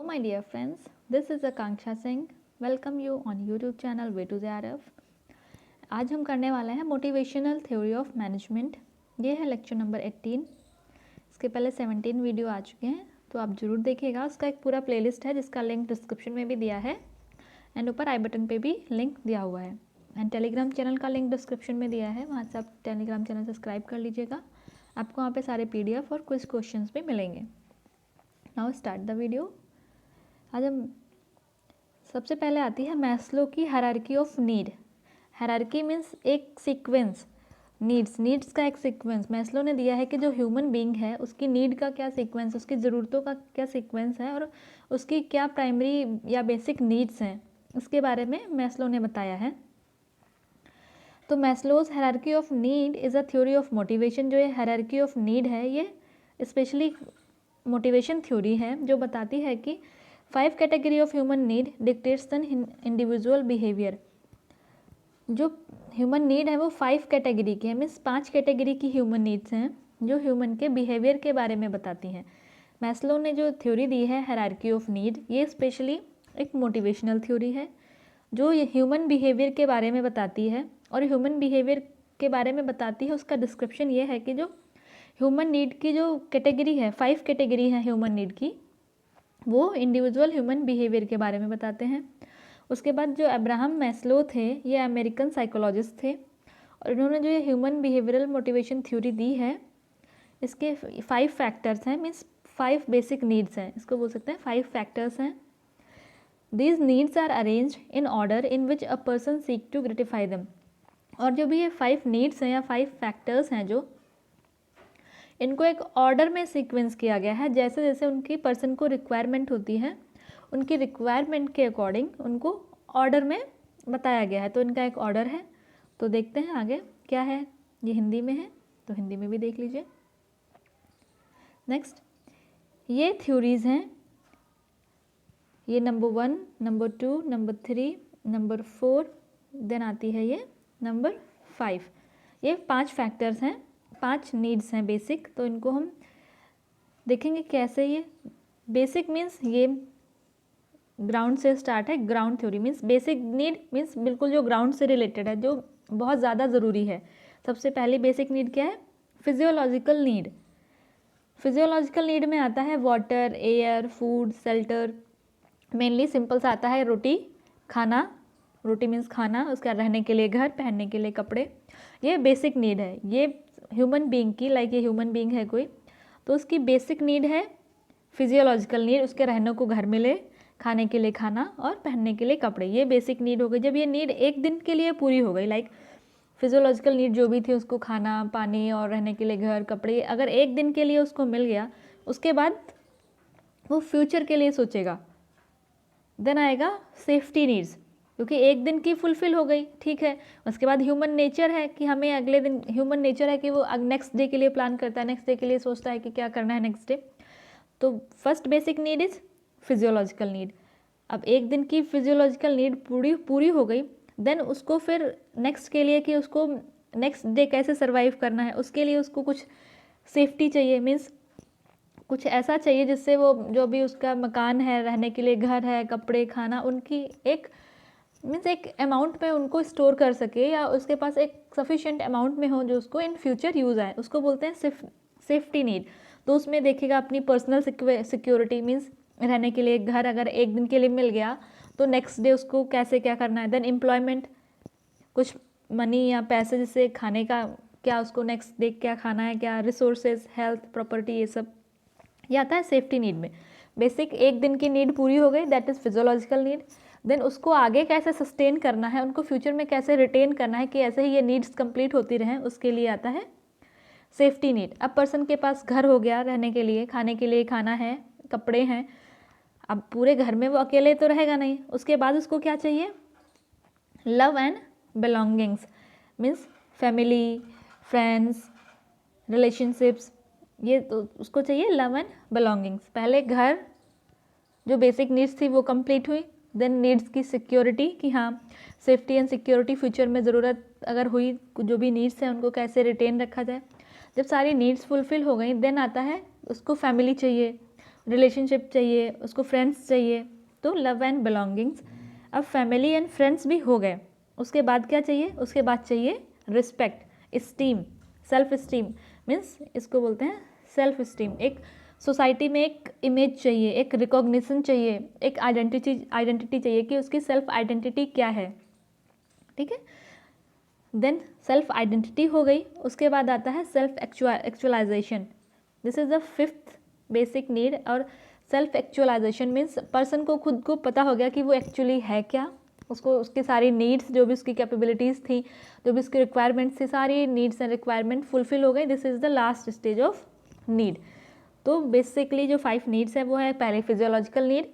my dear friends, this is Akanksha Singh. Welcome you on YouTube channel Way to JRF. आज हम करने वाले हैं मोटिवेशनल थ्योरी ऑफ मैनेजमेंट। ये है लेक्चर नंबर 18। इसके पहले 17 वीडियो आ चुके हैं, तो आप ज़रूर देखिएगा। उसका एक पूरा प्लेलिस्ट है जिसका लिंक डिस्क्रिप्शन में भी दिया है एंड ऊपर आई बटन पे भी लिंक दिया हुआ है। एंड टेलीग्राम चैनल का लिंक डिस्क्रिप्शन में दिया है, वहाँ से आप टेलीग्राम चैनल सब्सक्राइब कर लीजिएगा। आपको वहाँ पे सारे PDF और क्विज क्वेश्चंस भी मिलेंगे। Now start the video. आज हम सबसे पहले आती है मैस्लो की hierarchy of need. Hierarchy means एक सीक्वेंस, नीड्स का एक सीक्वेंस। मैस्लो ने दिया है कि जो ह्यूमन बीइंग है उसकी नीड का क्या सीक्वेंस, उसकी ज़रूरतों का क्या सीक्वेंस है और उसकी क्या प्राइमरी या बेसिक नीड्स हैं, उसके बारे में मैस्लो ने बताया है। तो Maslow's hierarchy of need is a theory of motivation. जो ये हायरार्की ऑफ नीड है ये स्पेशली मोटिवेशन थ्योरी है जो बताती है कि 5 category of human need dictates an individual behaviour. जो ह्यूमन नीड है वो 5 कैटेगरी की है, मीन्स 5 कैटेगरी की ह्यूमन नीड्स हैं जो ह्यूमन के बिहेवियर के बारे में बताती हैं। मैस्लो ने जो थ्योरी दी है हायरार्की ऑफ नीड, ये स्पेशली एक मोटिवेशनल थ्योरी है जो ये ह्यूमन बिहेवियर के बारे में बताती है। और ह्यूमन बिहेवियर के बारे में बताती है, उसका डिस्क्रिप्शन ये है कि जो ह्यूमन नीड की जो कैटेगरी है, 5 कैटेगरी है ह्यूमन नीड की, वो इंडिविजुअल ह्यूमन बिहेवियर के बारे में बताते हैं। उसके बाद जो अब्राहम मैस्लो थे, ये अमेरिकन साइकोलॉजिस्ट थे और इन्होंने जो ये ह्यूमन बिहेवियरल मोटिवेशन थ्योरी दी है, इसके 5 फैक्टर्स हैं, मीन्स 5 बेसिक नीड्स हैं, इसको बोल सकते हैं 5 फैक्टर्स हैं। These needs are arranged in order in which a person seek to gratify them. और जो भी ये 5 नीड्स हैं या 5 फैक्टर्स हैं, जो इनको एक ऑर्डर में सीक्वेंस किया गया है, जैसे जैसे उनकी पर्सन को रिक्वायरमेंट होती है, उनकी रिक्वायरमेंट के अकॉर्डिंग उनको ऑर्डर में बताया गया है। तो इनका एक ऑर्डर है। तो देखते हैं आगे क्या है। ये हिंदी में है तो हिंदी में भी देख लीजिए। नेक्स्ट, ये थ्योरीज हैं, ये number 1, number 2, number 3, number 4, then आती है ये नंबर 5। ये 5 फैक्टर्स हैं, 5 नीड्स हैं बेसिक। तो इनको हम देखेंगे कैसे। ये बेसिक मीन्स ये ग्राउंड से स्टार्ट है। Ground theory means basic need means बिल्कुल जो ग्राउंड से रिलेटेड है, जो बहुत ज़्यादा ज़रूरी है। सबसे पहली बेसिक नीड क्या है? Physiological need. फिजियोलॉजिकल नीड में आता है water, air, food, shelter. Mainly simple सा आता है रोटी, खाना। रोटी मीन्स खाना, उसका रहने के लिए घर, पहनने के लिए कपड़े। ये बेसिक नीड है। ये ह्यूमन बीइंग की, लाइक ये ह्यूमन बीइंग है कोई, तो उसकी बेसिक नीड है फिजियोलॉजिकल नीड। उसके रहने को घर मिले, खाने के लिए खाना और पहनने के लिए कपड़े। ये बेसिक नीड हो गई। जब ये नीड एक दिन के लिए पूरी हो गई, लाइक फिजियोलॉजिकल नीड जो भी थी उसको, खाना, पानी और रहने के लिए घर, कपड़े, अगर एक दिन के लिए उसको मिल गया, उसके बाद वो फ्यूचर के लिए सोचेगा। देन आएगा सेफ्टी नीड्स, क्योंकि एक दिन की फुलफिल हो गई, ठीक है। उसके बाद ह्यूमन नेचर है कि हमें अगले दिन, ह्यूमन नेचर है कि वो नेक्स्ट डे के लिए प्लान करता है, नेक्स्ट डे के लिए सोचता है कि क्या करना है नेक्स्ट डे। तो first basic need is physiological need. अब एक दिन की फिजियोलॉजिकल नीड पूरी हो गई, देन उसको फिर नेक्स्ट के लिए कि उसको नेक्स्ट डे कैसे सर्वाइव करना है, उसके लिए उसको कुछ सेफ्टी चाहिए। मीन्स कुछ ऐसा चाहिए जिससे वो जो भी उसका मकान है, रहने के लिए घर है, कपड़े, खाना, उनकी एक मीन्स एक अमाउंट में उनको स्टोर कर सके, या उसके पास एक सफिशिएंट अमाउंट में हो जो उसको इन फ्यूचर यूज़ आए, उसको बोलते हैं सेफ्टी नीड। तो उसमें देखिएगा अपनी पर्सनल सिक्योरिटी, मीन्स रहने के लिए घर अगर एक दिन के लिए मिल गया तो नेक्स्ट डे उसको कैसे क्या करना है। देन एम्प्लॉयमेंट, कुछ मनी या पैसे जिससे खाने का, क्या उसको नेक्स्ट डे क्या खाना है, क्या रिसोर्सेज, हेल्थ, प्रॉपर्टी, ये सब ये आता है सेफ्टी नीड में। बेसिक एक दिन की नीड पूरी हो गई, that is physiological need. Then उसको आगे कैसे सस्टेन करना है, उनको फ्यूचर में कैसे रिटेन करना है कि ऐसे ही ये नीड्स कंप्लीट होती रहें, उसके लिए आता है सेफ्टी नीड। अब पर्सन के पास घर हो गया, रहने के लिए, खाने के लिए खाना है, कपड़े हैं, अब पूरे घर में वो अकेले तो रहेगा नहीं। उसके बाद उसको क्या चाहिए? Love and belongings, means family, friends, relationships, ये तो उसको चाहिए लव एंड बिलोंगिंग्स। पहले घर, जो बेसिक नीड्स थी वो कंप्लीट हुई। देन नीड्स की सिक्योरिटी, कि हाँ सेफ्टी एंड सिक्योरिटी फ्यूचर में ज़रूरत अगर हुई, जो भी नीड्स हैं उनको कैसे रिटेन रखा जाए। जब सारी नीड्स फुलफिल हो गई, देन आता है उसको फैमिली चाहिए, रिलेशनशिप चाहिए, उसको फ्रेंड्स चाहिए, तो लव एंड बिलोंगिंग्स। अब फैमिली एंड फ्रेंड्स भी हो गए, उसके बाद क्या चाहिए? उसके बाद चाहिए respect, esteem, self esteem. Means इसको बोलते हैं सेल्फ इस्टीम। एक सोसाइटी में एक इमेज चाहिए, एक रिकॉग्निशन चाहिए, एक आइडेंटिटी चाहिए कि उसकी सेल्फ आइडेंटिटी क्या है, ठीक है। देन सेल्फ आइडेंटिटी हो गई, उसके बाद आता है self actualisation. This is the 5th basic need. और सेल्फ एक्चुअलाइजेशन मीन्स पर्सन को खुद को पता हो गया कि वो एक्चुअली है क्या, उसको उसकी सारी नीड्स, जो भी उसकी कैपेबिलिटीज़ थी, जो भी उसकी रिक्वायरमेंट्स थी, सारी नीड्स एंड रिक्वायरमेंट फुलफिल हो गई। This is the last stage of need. तो बेसिकली जो 5 नीड्स है वो है, पहले फिजियोलॉजिकल नीड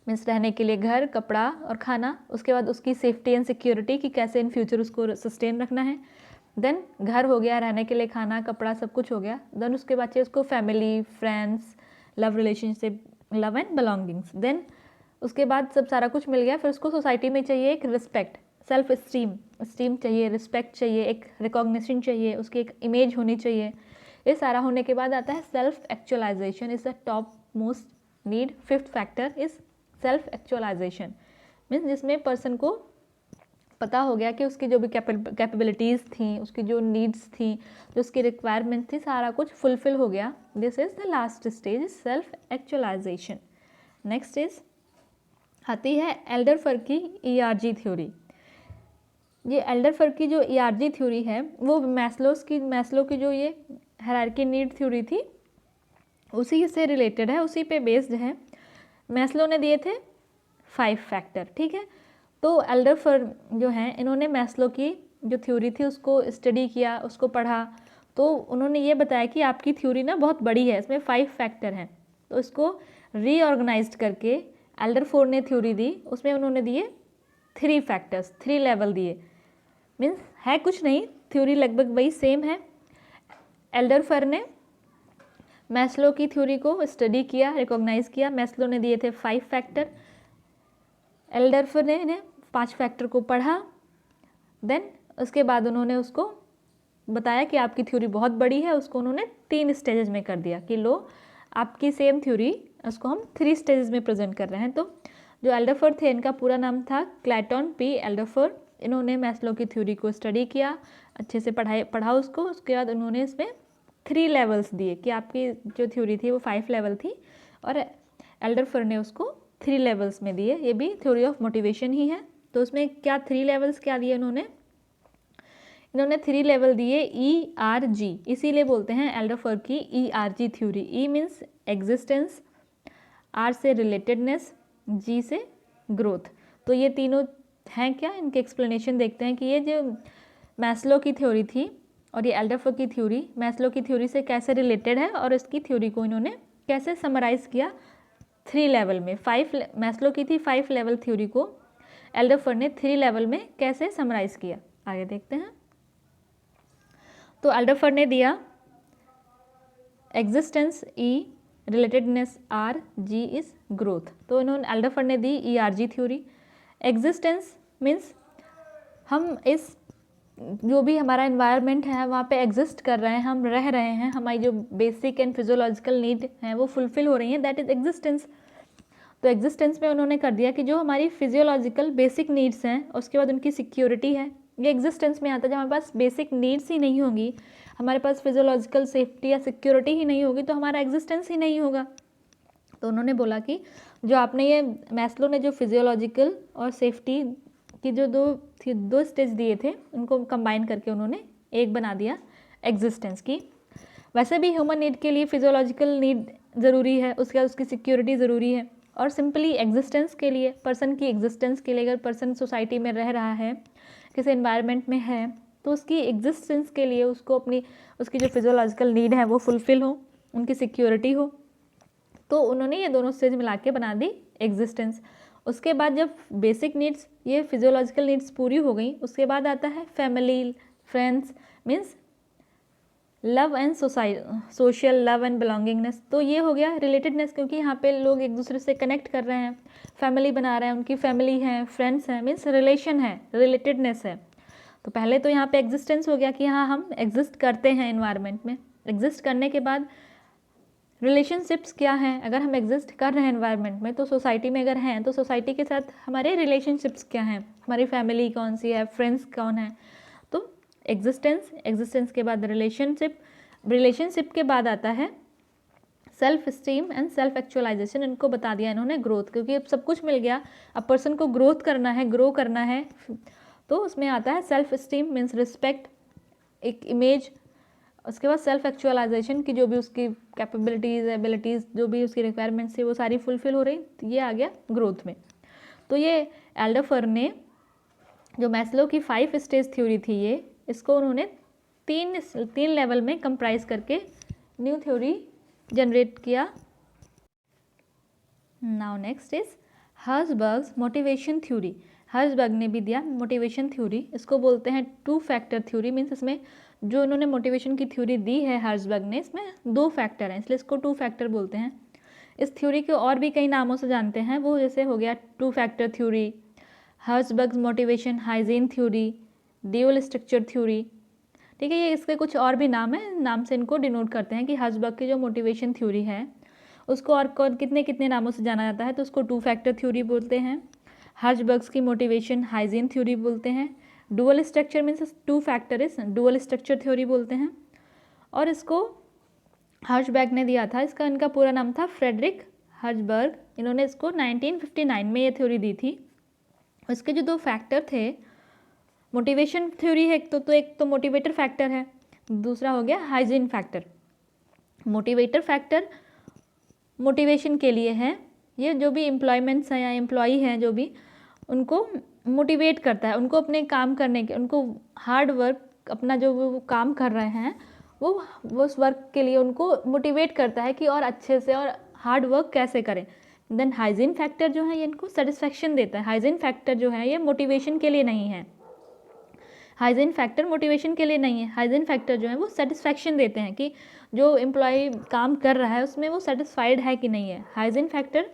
मीन्स रहने के लिए घर, कपड़ा और खाना। उसके बाद उसकी सेफ्टी एंड सिक्योरिटी कि कैसे इन फ्यूचर उसको सस्टेन रखना है। देन घर हो गया, रहने के लिए खाना, कपड़ा, सब कुछ हो गया। देन उसके बाद चाहिए उसको family, friends, love relationship, love and belongings. Then उसके बाद सब सारा कुछ मिल गया, फिर उसको सोसाइटी में चाहिए एक रिस्पेक्ट, सेल्फ स्टीम चाहिए, रिस्पेक्ट चाहिए, एक रिकॉग्निशन चाहिए, उसकी एक इमेज होनी चाहिए। ये सारा होने के बाद आता है self actualisation is the top most need. 5th factor is self actualisation means जिसमें पर्सन को पता हो गया कि उसकी जो भी कैपेबिलिटीज़ थी, उसकी जो नीड्स थी, जो उसकी रिक्वायरमेंट थी, सारा कुछ फुलफिल हो गया। This is the last stage, self actualisation. Next is आती है एल्डरफर की ERG थ्योरी। ये एल्डरफर की जो ERG थ्योरी है वो मैस्लो की जो ये हायरार्की नीड थ्योरी थी उसी से रिलेटेड है, उसी पे बेस्ड है। मैस्लो ने दिए थे 5 फैक्टर, ठीक है। तो एल्डरफर जो हैं इन्होंने मैस्लो की जो थ्योरी थी उसको स्टडी किया, उसको पढ़ा, तो उन्होंने ये बताया कि आपकी थ्योरी ना बहुत बड़ी है, इसमें 5 फैक्टर हैं। तो इसको रीऑर्गेनाइज्ड करके एल्डरफोर ने थ्योरी दी, उसमें उन्होंने दिए 3 फैक्टर्स, 3 लेवल दिए। मीन्स है कुछ नहीं, थ्योरी लगभग वही सेम है। एल्डरफर ने मैस्लो की थ्योरी को स्टडी किया, रिकॉग्नाइज किया। मैस्लो ने दिए थे 5 फैक्टर, एल्डरफर ने 5 फैक्टर को पढ़ा। देन उसके बाद उन्होंने उसको बताया कि आपकी थ्योरी बहुत बड़ी है, उसको उन्होंने 3 स्टेजेस में कर दिया कि लो आपकी सेम थ्योरी, उसको हम 3 स्टेजेस में प्रेजेंट कर रहे हैं। तो जो एल्डरफर थे इनका पूरा नाम था क्लेटन P. एल्डरफर। इन्होंने मैस्लो की थ्योरी को स्टडी किया, अच्छे से पढ़ा उसको। उसके बाद उन्होंने इसमें 3 लेवल्स दिए कि आपकी जो थ्योरी थी वो 5 लेवल थी और एल्डरफर ने उसको 3 लेवल्स में दिए। ये भी थ्योरी ऑफ मोटिवेशन ही है। तो उसमें क्या 3 लेवल्स क्या दिए इन्होंने 3 लेवल दिए ERG, इसीलिए बोलते हैं एल्डरफर की ERG theory. E means existence, R से रिलेटेडनेस, G से ग्रोथ। तो ये तीनों हैं क्या, इनके एक्सप्लेनेशन देखते हैं कि ये जो मैस्लो की थ्योरी थी और ये एल्डरफर की थ्योरी मैस्लो की थ्योरी से कैसे रिलेटेड है और इसकी थ्योरी को इन्होंने कैसे समराइज़ किया 3 लेवल में। मैस्लो की थी 5 लेवल थ्योरी को एल्डरफर ने 3 लेवल में कैसे समराइज़ किया, आगे देखते हैं। तो एल्डरफर ने दिया existence E, relatedness R, G is growth. तो इन्होंने एल्डरफर ने दी ERG थ्योरी। एग्जिस्टेंस मीन्स हम इस जो भी हमारा इन्वायरमेंट है वहाँ पे एग्जिस्ट कर रहे हैं, हम रह रहे हैं, हमारी जो बेसिक एंड फिजियोलॉजिकल नीड हैं वो फुलफिल हो रही हैं, दैट इज़ एग्जिस्टेंस। तो एग्जिस्टेंस में उन्होंने कर दिया कि जो हमारी फिजियोलॉजिकल बेसिक नीड्स हैं उसके बाद उनकी सिक्योरिटी है, ये एग्जिस्टेंस में आता है। जब हमारे पास बेसिक नीड्स ही नहीं होंगी, हमारे पास फिजियोलॉजिकल सेफ्टी या सिक्योरिटी ही नहीं होगी, तो हमारा एग्जिस्टेंस ही नहीं होगा। तो उन्होंने बोला कि जो आपने ये मैस्लो ने जो फिजियोलॉजिकल और सेफ्टी की जो दो स्टेज दिए थे उनको कंबाइन करके उन्होंने एक बना दिया एग्जिस्टेंस की। वैसे भी ह्यूमन नीड के लिए फिजियोलॉजिकल नीड ज़रूरी है, उसके बाद उसकी सिक्योरिटी ज़रूरी है, और सिंपली एग्जिस्टेंस के लिए, पर्सन की एग्जिस्टेंस के लिए, अगर पर्सन सोसाइटी में रह रहा है, किसी एनवायरनमेंट में है, तो उसकी एग्जिस्टेंस के लिए उसको उसकी जो फिजियोलॉजिकल नीड है वो फुलफिल हो, उनकी सिक्योरिटी हो। तो उन्होंने ये दोनों स्टेज मिला के बना दी एग्जिस्टेंस। उसके बाद जब बेसिक नीड्स, ये फिजियोलॉजिकल नीड्स पूरी हो गई, उसके बाद आता है family, friends means love and social love and belongingness. तो ये हो गया रिलेटेडनेस, क्योंकि यहाँ पे लोग एक दूसरे से कनेक्ट कर रहे हैं, फैमिली बना रहे हैं, उनकी फैमिली है, फ्रेंड्स हैं, मीन्स रिलेशन है, रिलेटेडनेस है। तो पहले तो यहाँ पे एग्जिस्टेंस हो गया कि हाँ हम एग्जिस्ट करते हैं एनवायरनमेंट में। एग्जिस्ट करने के बाद रिलेशनशिप्स क्या हैं, अगर हम एग्जिस्ट कर रहे हैं एनवायरनमेंट में, तो सोसाइटी में अगर हैं तो सोसाइटी के साथ हमारे रिलेशनशिप्स क्या हैं, हमारी फैमिली कौन सी है, फ्रेंड्स कौन है। तो एग्जिस्टेंस के बाद रिलेशनशिप, रिलेशनशिप के बाद आता है self esteem and self actualisation. इनको बता दिया इन्होंने ग्रोथ, क्योंकि अब सब कुछ मिल गया, अब पर्सन को ग्रोथ करना है, ग्रो करना है, तो उसमें आता है सेल्फ स्टीम मीन्स रिस्पेक्ट, एक इमेज। उसके बाद सेल्फ एक्चुअलाइजेशन की जो भी उसकी कैपेबिलिटीज़, एबिलिटीज़, जो भी उसकी रिक्वायरमेंट्स थी वो सारी फुलफिल हो रही, तो ये आ गया ग्रोथ में। तो ये एल्डरफर ने जो मैस्लो की 5 स्टेज थ्योरी थी, ये इसको उन्होंने तीन लेवल में कंप्राइज करके न्यू थ्योरी जनरेट किया। Now next is Herzberg's motivation theory. Herzberg ने भी दिया मोटिवेशन थ्योरी, इसको बोलते हैं 2 फैक्टर थ्योरी। मीन्स इसमें जो इन्होंने मोटिवेशन की थ्योरी दी है हर्ज़बर्ग ने, इसमें 2 फैक्टर हैं, इसलिए इसको 2 फैक्टर बोलते हैं। इस थ्योरी को और भी कई नामों से जानते हैं, वो जैसे हो गया 2 factor theory, Herzberg's motivation hygiene theory, dual structure theory. ठीक है, ये इसके कुछ और भी नाम है, नाम से इनको डिनोट करते हैं कि हर्ज़बर्ग की जो मोटिवेशन थ्योरी है उसको और कितने कितने नामों से जाना जाता है, तो उसको 2 फैक्टर थ्योरी बोलते हैं। हर्ज़बर्ग्स की मोटिवेशन हाइजीन थ्योरी बोलते हैं। Dual structure means 2 factor is dual structure theory बोलते हैं। और इसको हर्ज़बर्ग ने दिया था, इसका इनका पूरा नाम था फ्रेडरिक हर्ज़बर्ग। इन्होंने इसको 1959 में ये थ्योरी दी थी। इसके जो 2 फैक्टर थे, मोटिवेशन थ्योरी है तो एक तो मोटिवेटर फैक्टर है, दूसरा हो गया hygiene factor. Motivator factor motivation के लिए है, ये जो भी एम्प्लॉयमेंट्स हैं या एम्प्लॉई हैं जो भी, उनको मोटिवेट करता है, उनको अपने काम करने के, उनको हार्ड वर्क, अपना जो वो काम कर रहे हैं वो उस वर्क के लिए उनको मोटिवेट करता है कि और अच्छे से और हार्ड वर्क कैसे करें। देन हाइजीन फैक्टर जो है ये इनको सेटिस्फैक्शन देता है। हाइजीन फैक्टर जो है ये मोटिवेशन के लिए नहीं है, हाइजीन फैक्टर मोटिवेशन के लिए नहीं है, हाइजीन फैक्टर जो है वो सेटिस्फैक्शन देते हैं कि जो एम्प्लॉय काम कर रहा है उसमें वो सेटिस्फाइड है कि नहीं है। हाइजीन फैक्टर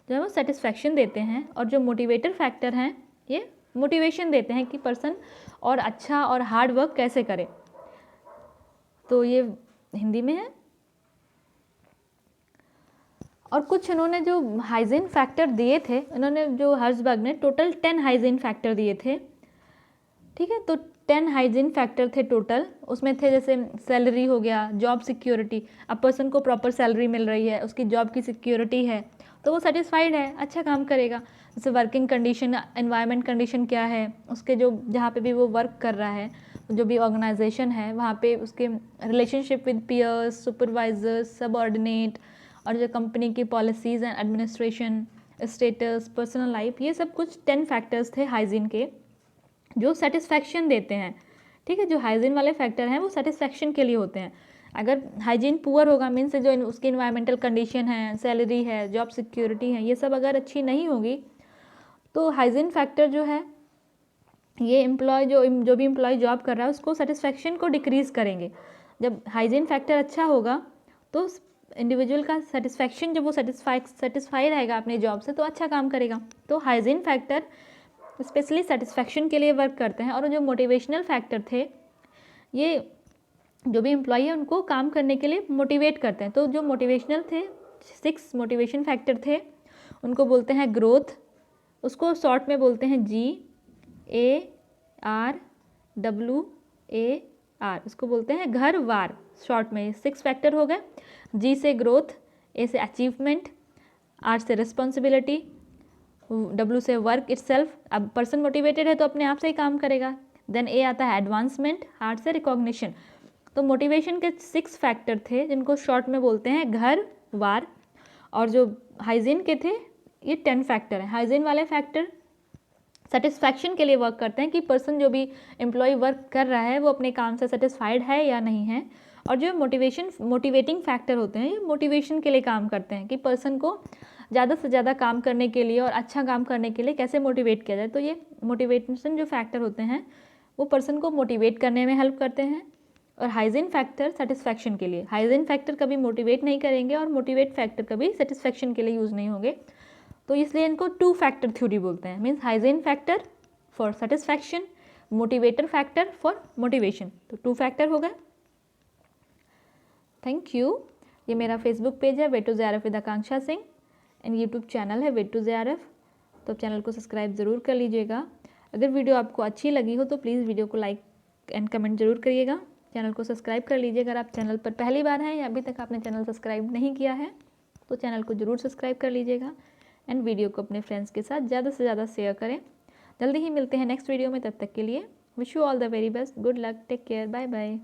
जो है वो सेटिस्फैक्शन देते हैं, और जो मोटिवेटर फैक्टर हैं ये मोटिवेशन देते हैं कि पर्सन और अच्छा और हार्ड वर्क कैसे करे। तो ये हिंदी में है। और कुछ इन्होंने जो हाइजीन फैक्टर दिए थे, इन्होंने जो हर्ज़बर्ग ने टोटल 10 हाइजीन फैक्टर दिए थे। ठीक है, तो 10 हाइजीन फैक्टर थे टोटल। उसमें थे जैसे सैलरी हो गया, जॉब सिक्योरिटी, अब पर्सन को प्रॉपर सैलरी मिल रही है, उसकी जॉब की सिक्योरिटी है तो वो सेटिस्फाइड है, अच्छा काम करेगा। जैसे वर्किंग कंडीशन, एनवायरनमेंट कंडीशन क्या है उसके, जो जहाँ पे भी वो वर्क कर रहा है, जो भी ऑर्गेनाइजेशन है वहाँ पे उसके relationship with peers, supervisors, subordinate, और जो कंपनी की policies and administration, status, personal life, ये सब कुछ 10 फैक्टर्स थे हाइजीन के जो सेटिस्फैक्शन देते हैं। ठीक है, जो हाइजीन वाले फैक्टर हैं वो सेटिस्फैक्शन के लिए होते हैं। अगर हाइजीन पुअर होगा मीन्स जो उसकी इन्वायरमेंटल कंडीशन है, सैलरी है, जॉब सिक्योरिटी है, ये सब अगर अच्छी नहीं होगी तो हाइजीन फैक्टर जो है ये एम्प्लॉय जो भी एम्प्लॉय जॉब कर रहा है उसको सेटिस्फैक्शन को डिक्रीज़ करेंगे। जब हाइजीन फैक्टर अच्छा होगा तो इंडिविजुअल का सेटिस्फैक्शन, जब वो सेटिस्फाई रहेगा अपने जॉब से तो अच्छा काम करेगा। तो हाइजीन फैक्टर स्पेशली सेटिस्फैक्शन के लिए वर्क करते हैं। और जो मोटिवेशनल फैक्टर थे ये जो भी एम्प्लॉय है उनको काम करने के लिए मोटिवेट करते हैं। तो जो मोटिवेशनल थे 6 मोटिवेशन फैक्टर थे, उनको बोलते हैं ग्रोथ, उसको शॉर्ट में बोलते हैं GARWAR, इसको बोलते हैं घर वार शॉर्ट में। 6 फैक्टर हो गए, G से ग्रोथ, A से अचीवमेंट, R से रिस्पॉन्सिबिलिटी, W से वर्क इटसेल्फ, अब पर्सन मोटिवेटेड है तो अपने आप से ही काम करेगा। देन A आता है एडवांसमेंट, R से रिकॉग्निशन। तो मोटिवेशन के 6 फैक्टर थे जिनको शॉर्ट में बोलते हैं घर वार, और जो हाइजीन के थे ये 10 फैक्टर हैं। हाइजीन वाले फैक्टर सेटिस्फैक्शन के लिए वर्क करते हैं कि पर्सन जो भी एम्प्लॉय वर्क कर रहा है वो अपने काम से सेटिस्फाइड है या नहीं है। और जो मोटिवेटिंग फैक्टर होते हैं ये मोटिवेशन के लिए काम करते हैं कि पर्सन को ज़्यादा से ज़्यादा काम करने के लिए और अच्छा काम करने के लिए कैसे मोटिवेट किया जाए। तो ये मोटिवेशन जो फैक्टर होते हैं वो पर्सन को मोटिवेट करने में हेल्प करते हैं। और हाइजीन फैक्टर सेटिस्फैक्शन के लिए, हाइजीन फैक्टर कभी मोटिवेट नहीं करेंगे और मोटिवेट फैक्टर कभी सेटिस्फैक्शन के लिए यूज़ नहीं होंगे। तो इसलिए इनको 2 फैक्टर थ्योरी बोलते हैं। Means hygiene factor for satisfaction, motivator factor for motivation. तो 2 फैक्टर हो गए। Thank you. ये मेरा फेसबुक पेज है way to JRF with Akanksha Singh and YouTube channel है वे टू JRF, तो चैनल को सब्सक्राइब ज़रूर कर लीजिएगा। अगर वीडियो आपको अच्छी लगी हो तो प्लीज़ वीडियो को लाइक एंड कमेंट ज़रूर करिएगा। चैनल को सब्सक्राइब कर लीजिए अगर आप चैनल पर पहली बार हैं या अभी तक आपने चैनल सब्सक्राइब नहीं किया है तो चैनल को ज़रूर सब्सक्राइब कर लीजिएगा एंड वीडियो को अपने फ्रेंड्स के साथ ज़्यादा से ज़्यादा शेयर करें। जल्दी ही मिलते हैं नेक्स्ट वीडियो में, तब तक के लिए wish you all the very best, good luck, take care, bye bye.